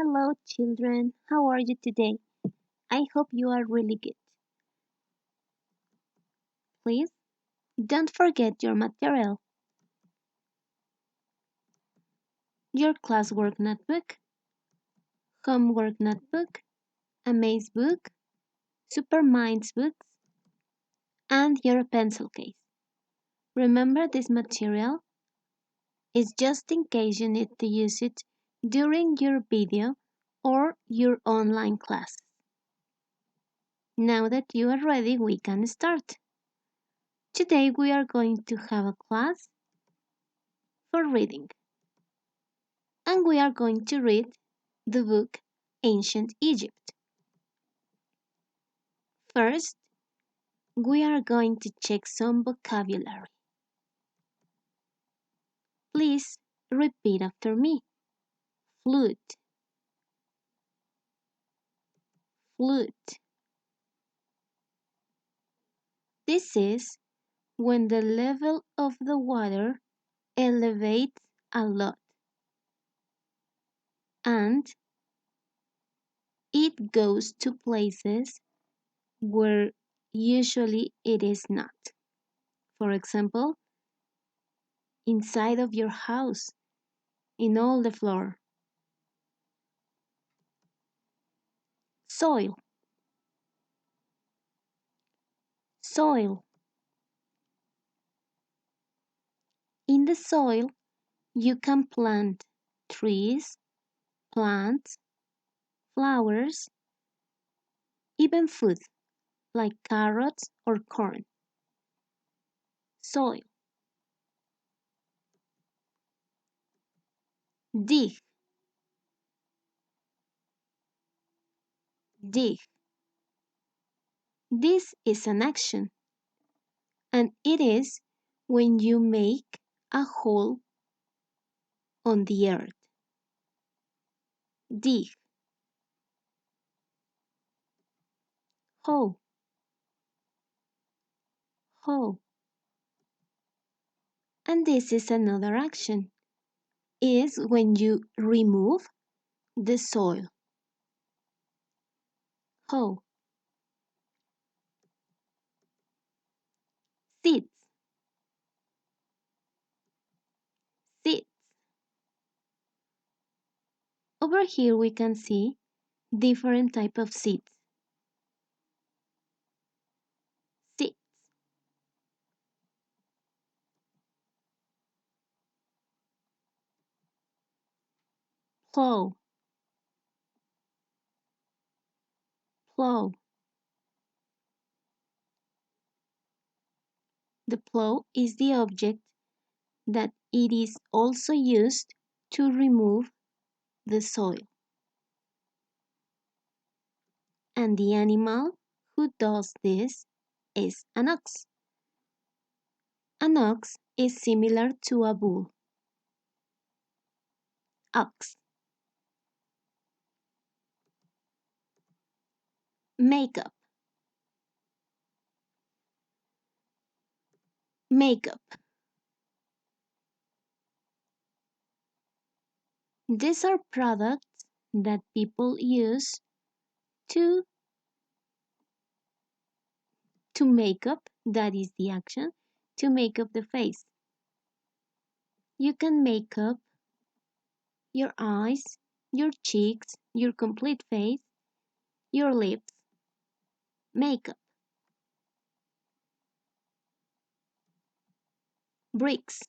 Hello, children. How are you today? I hope you are really good. Please don't forget your material, your classwork notebook, homework notebook, a maze book, Super Minds books, and your pencil case. Remember, this material is just in case you need to use it during your video or your online class. Now that you are ready, we can start. Today we are going to have a class for reading, and we are going to read the book Ancient Egypt. First, we are going to check some vocabulary. Please repeat after me. Flute, flute. This is when the level of the water elevates a lot and it goes to places where usually it is not. For example, inside of your house, in all the floor. Soil, soil. In the soil, you can plant trees, plants, flowers, even food like carrots or corn. Soil. Dig, dig. This is an action, and it is when you make a hole on the earth. Dig. Hoe, hoe. And this is another action, is when you remove the soil. Hoe. Seeds, seeds. Over here we can see different type of seeds. Seeds. Plow, plow. The plow is the object that it is also used to remove the soil. And the animal who does this is an ox. An ox is similar to a bull. Ox. Makeup. Makeup. These are products that people use to make up, that is the action, to make up the face. You can make up your eyes, your cheeks, your complete face, your lips. Makeup. Bricks.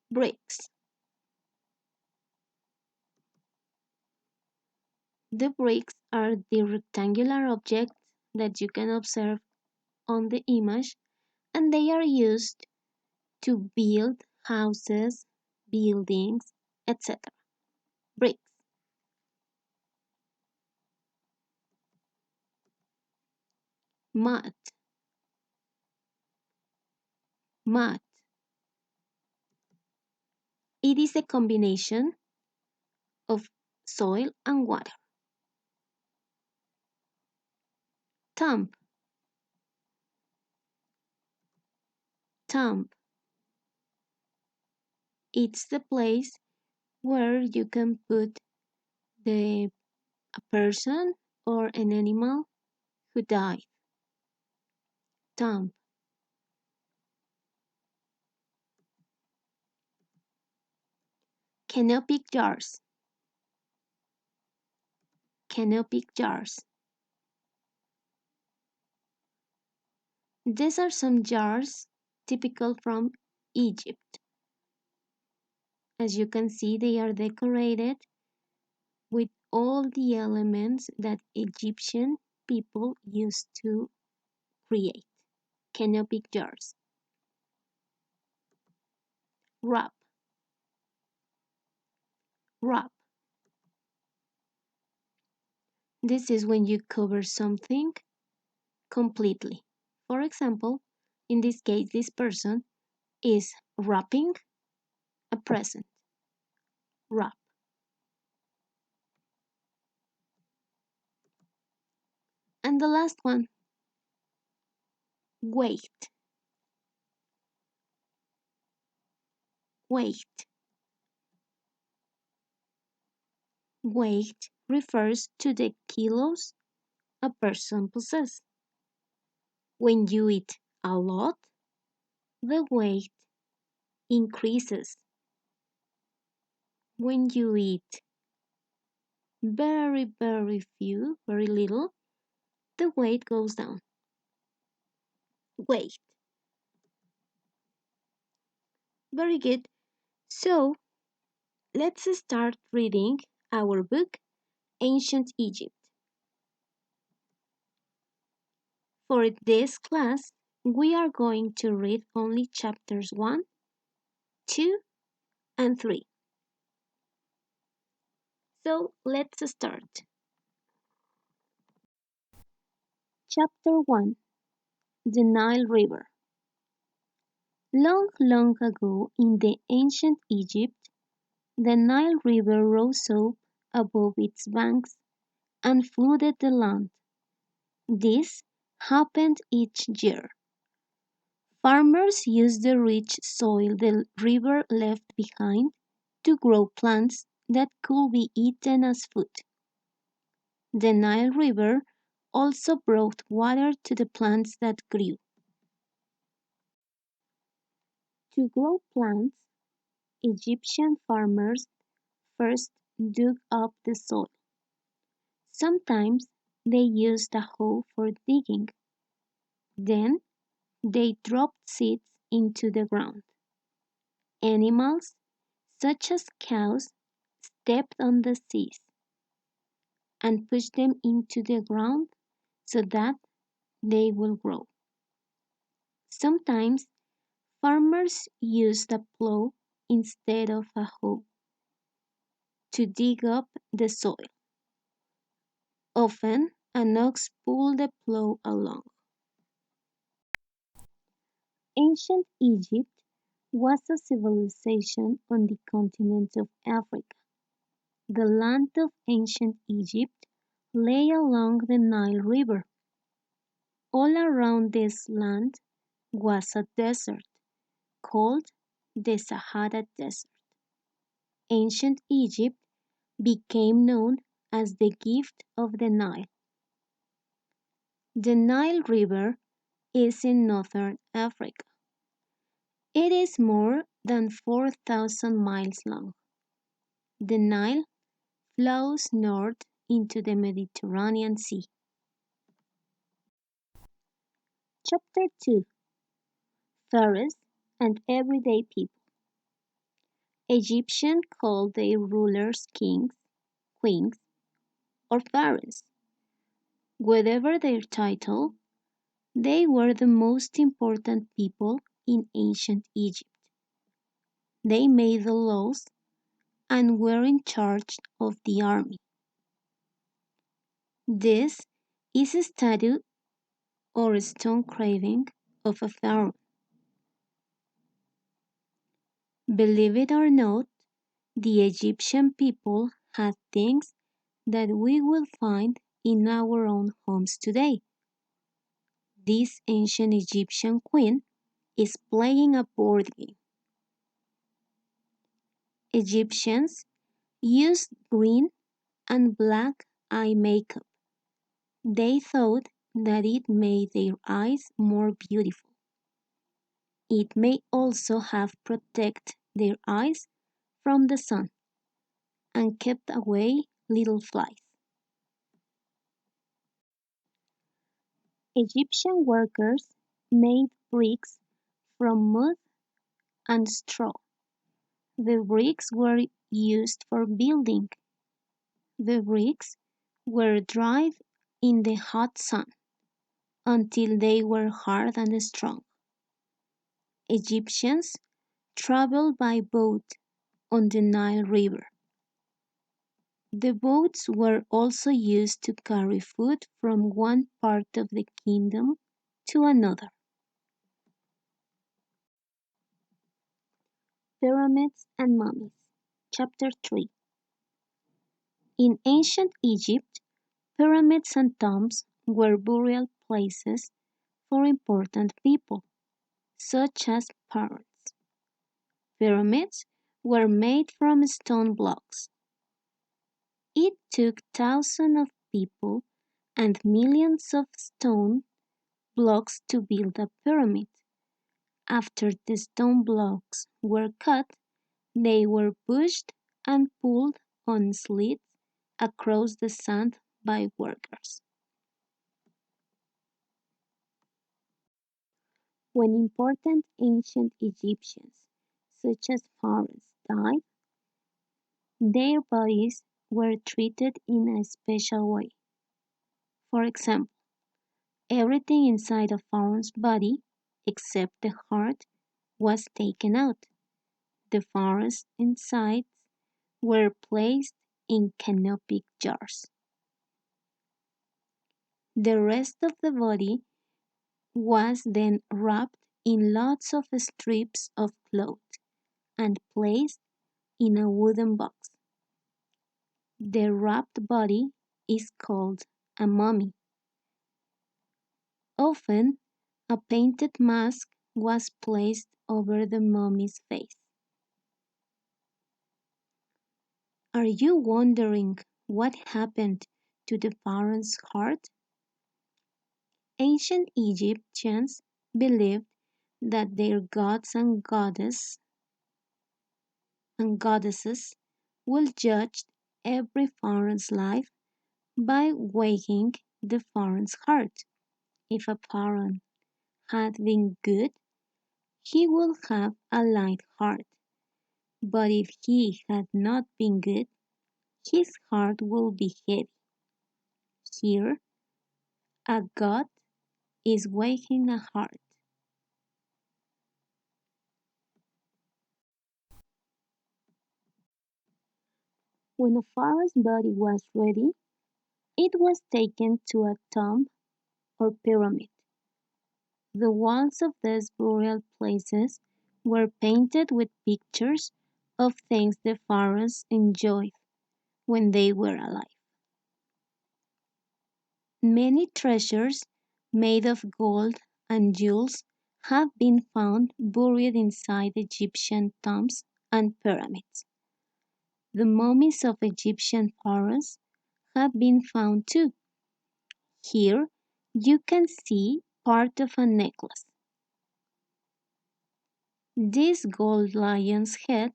Bricks. The bricks are the rectangular objects that you can observe on the image, and they are used to build houses, buildings, etc. Bricks. Mud. Mud. It is a combination of soil and water. Tomb. Tomb. It's the place where you can put the a person or an animal who died. Tomb. Canopic jars. Canopic jars. These are some jars typical from Egypt. As you can see, they are decorated with all the elements that Egyptian people used to create. Canopic jars. Wrap. Wrap. This is when you cover something completely. For example, in this case, this person is wrapping a present. Wrap. And the last one, wait. Wait. Weight refers to the kilos a person possesses. When you eat a lot, the weight increases. When you eat very, very few, very little, the weight goes down. Weight. Very good. So let's start reading our book, Ancient Egypt. For this class, we are going to read only chapters 1, 2, and 3. So let's start. Chapter 1, The Nile River. Long, long ago in the ancient Egypt, the Nile River rose up above its banks and flooded the land. This happened each year. Farmers used the rich soil the river left behind to grow plants that could be eaten as food. The Nile River also brought water to the plants that grew. To grow plants, Egyptian farmers first dug up the soil. Sometimes they used a hoe for digging. Then they dropped seeds into the ground. Animals, such as cows, stepped on the seeds and pushed them into the ground so that they will grow. Sometimes farmers used a plow instead of a hoe to dig up the soil. Often, an ox pulled the plow along. Ancient Egypt was a civilization on the continent of Africa. The land of ancient Egypt lay along the Nile River. All around this land was a desert called the Sahara Desert. Ancient Egypt became known as the gift of the Nile. The Nile River is in northern Africa. It is more than 4,000 miles long. The Nile flows north into the Mediterranean Sea. Chapter 2, Pharaohs and Everyday People. Egyptians called their rulers kings, queens, or pharaohs. Whatever their title, they were the most important people in ancient Egypt. They made the laws and were in charge of the army. This is a statue or stone carving of a pharaoh. Believe it or not, the Egyptian people had things that we will find in our own homes today. This ancient Egyptian queen is playing a board game. Egyptians used green and black eye makeup. They thought that it made their eyes more beautiful. It may also have protected their eyes from the sun and kept away little flies. Egyptian workers made bricks from mud and straw. The bricks were used for building. The bricks were dried in the hot sun until they were hard and strong. Egyptians traveled by boat on the Nile River. The boats were also used to carry food from one part of the kingdom to another. Pyramids and Mummies. Chapter 3. In ancient Egypt, pyramids and tombs were burial places for important people, such as pharaohs. Pyramids were made from stone blocks. It took thousands of people and millions of stone blocks to build a pyramid. After the stone blocks were cut, they were pushed and pulled on sleds across the sand by workers. When important ancient Egyptians, such as pharaohs, died, their bodies were treated in a special way. For example, everything inside a pharaoh's body, except the heart, was taken out. The pharaoh's insides were placed in canopic jars. The rest of the body was then wrapped in lots of strips of cloth and placed in a wooden box. The wrapped body is called a mummy. Often, a painted mask was placed over the mummy's face. Are you wondering what happened to the pharaoh's heart? Ancient Egyptians believed that their gods and goddesses will judge every pharaoh's life by weighing the pharaoh's heart. If a pharaoh had been good, he would have a light heart, but if he had not been good, his heart would be heavy. Here, a god is weighing a heart. When a pharaoh's body was ready, it was taken to a tomb or pyramid. The walls of these burial places were painted with pictures of things the pharaohs enjoyed when they were alive. Many treasures made of gold and jewels have been found buried inside Egyptian tombs and pyramids. The mummies of Egyptian pharaohs have been found too. Here you can see part of a necklace. This gold lion's head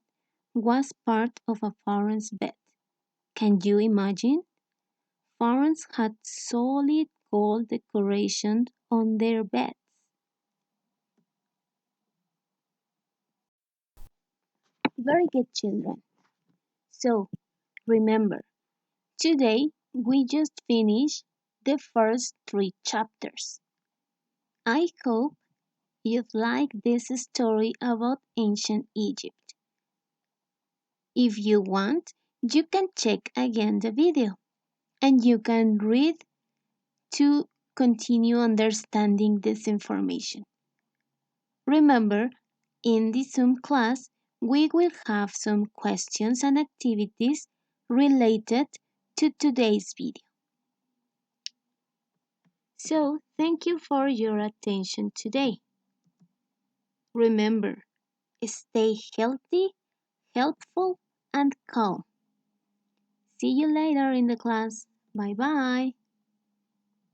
was part of a pharaoh's bed. Can you imagine? Pharaohs had solid gold decoration on their beds. Very good, children. So, remember, today we just finished the first three chapters. I hope you've liked this story about ancient Egypt. If you want, you can check again the video and you can read to continue understanding this information. Remember, in the Zoom class, we will have some questions and activities related to today's video. So, thank you for your attention today. Remember, stay healthy, helpful, and calm. See you later in the class. Bye bye.